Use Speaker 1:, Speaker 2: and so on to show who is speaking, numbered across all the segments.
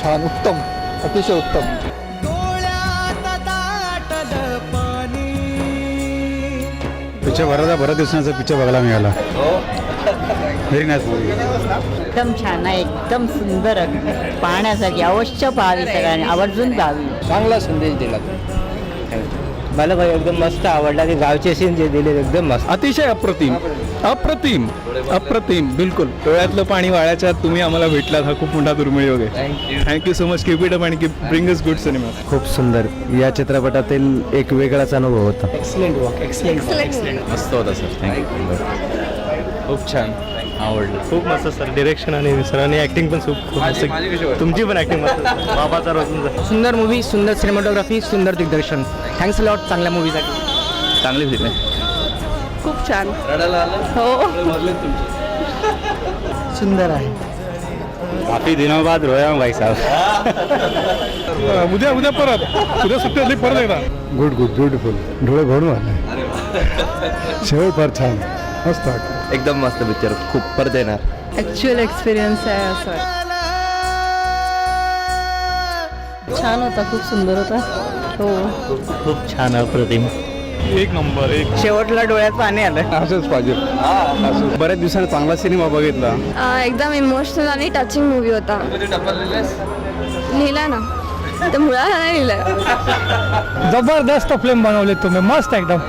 Speaker 1: छान, उत्तम, अतिशय उत्तम.
Speaker 2: पिक्चर बऱ्याच दिवसांचा पिक्चर बघायला मिळाला. Very nice movie.
Speaker 3: एकदम छान आहे, एकदम सुंदर पाहण्यासाठी अवश्य पाहावी, सगळ्यांनी आवर्जून पाहावी.
Speaker 4: चांगला संदेश दिला मला भाई, एकदम मस्त आवडला. ते गावचे सीन जे दिले एकदम मस्त.
Speaker 5: अतिशय अप्रतिम, अप्रतिम, अप्रतिम. बिलकुल डोळ्यातलं पाणी वाळायच्या तुम्ही आम्हाला भेटलात, हा खूप मोठा दुर्मिळ योग आहे. Thank you so much. Keep it up आणि keep bring us good cinema.
Speaker 6: खूप सुंदर. या चित्रपटातील एक वेगळाच अनुभव होता.
Speaker 5: मस्त होता सर. थँक्यू.
Speaker 4: खूप छान आवडलं.
Speaker 6: खूप मस्त सर. डिरेक्शन आणि सरांनी ऍक्टिंग पण खूप मस्त. तुमची पण ऍक्टिंग मस्त. बाबाचा रोज
Speaker 4: सुंदर मूवी, सुंदर सिनेमॅटोग्राफी, सुंदर दिग्दर्शन. थँक्स लॉट चांगल्या मूवीसाठी.
Speaker 5: चांगली फिल्म आहे.
Speaker 3: खूप छान. हो,
Speaker 1: सुंदर आहे.
Speaker 2: काफी दिनों बाद रोया हूं भाई साहब.
Speaker 5: उद्या परत सुट्टी असली परत एकदा.
Speaker 2: Good good beautiful. डोळे भरून आले. शेवट फार छान, मस्त.
Speaker 4: एकदम मस्त पिक्चर. खूप परत येणार.
Speaker 3: ॲक्च्युअल एक्सपिरियन्स आहे असं. छान होता, खूप सुंदर होता. हो,
Speaker 6: खूप छान अप्रतिम.
Speaker 5: एक नंबर. एक
Speaker 3: शेवटला डोळ्यात पाणी आलं.
Speaker 2: असंच पाहिजे. बऱ्याच दिवसांनी चांगला सिनेमा बघितला.
Speaker 7: एकदम इमोशनल आणि टचिंग मूवी होता. लिहिला ना तर मुळाला नाही लिहिलं.
Speaker 1: जबरदस्त फिल्म बनवली तुम्ही, मस्त एकदम.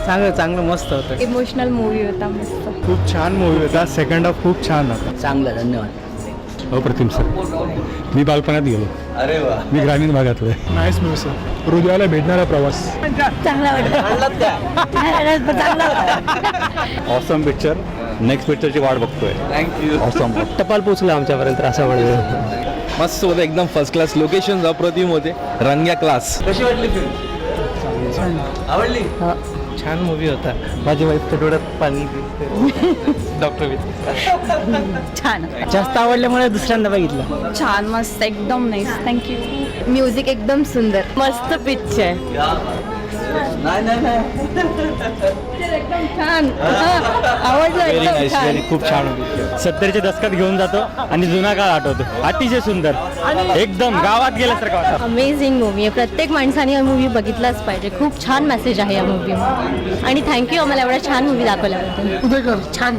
Speaker 4: चांगलं मस्त होतं.
Speaker 7: इमोशनल मूवी होता, मस्त.
Speaker 1: खूप छान मूवी होता. सेकंड हाफ खूप छान होता.
Speaker 3: चांगलं, धन्यवाद.
Speaker 2: अप्रतिम सर. मी बालपणात गेलो.
Speaker 4: अरे वा.
Speaker 2: मी ग्रामीण भागातलं.
Speaker 1: Nice movie sir. हृदयाला भेटणारा प्रवास.
Speaker 3: चांगला
Speaker 2: ऑसम पिक्चर. नेक्स्ट पिक्चरची वाट बघतोय.
Speaker 4: थँक्यू.
Speaker 2: ऑसम.
Speaker 6: टपाल पोचला आमच्यापर्यंत असं म्हणलं.
Speaker 4: मस्त होतं. एकदम फर्स्ट क्लास. लोकेशन अप्रतिम होते. रंग्या क्लास. कशी वाटली फिल्म? आवडली.
Speaker 6: छान मूवी होता. माझ्या वाईफ डोळ्यात पाणी. डॉक्टर
Speaker 3: छान. जास्त आवडल्यामुळे दुसऱ्यांदा बघितलं.
Speaker 7: छान, मस्त, एकदम नाईस. थँक्यू. म्युझिक एकदम सुंदर.
Speaker 3: मस्त पिक्चर.
Speaker 7: एकदम छान. आवडलं एकदम छान.
Speaker 6: खूप छान होती. 70च्या दशकात घेऊन जातो आणि जुना काळ आठवतो. अतिशय सुंदर. एकदम गावात गेल्यासारखं वाटतं.
Speaker 7: अमेझिंग मूवी आहे. प्रत्येक माणसाने हा मूवी बघितलाच पाहिजे. खूप छान मेसेज आहे या मूवीमध्ये. आणि थँक्यू आम्हाला एवढा छान मूवी दाखवल्याबद्दल.
Speaker 1: उदयकर छान.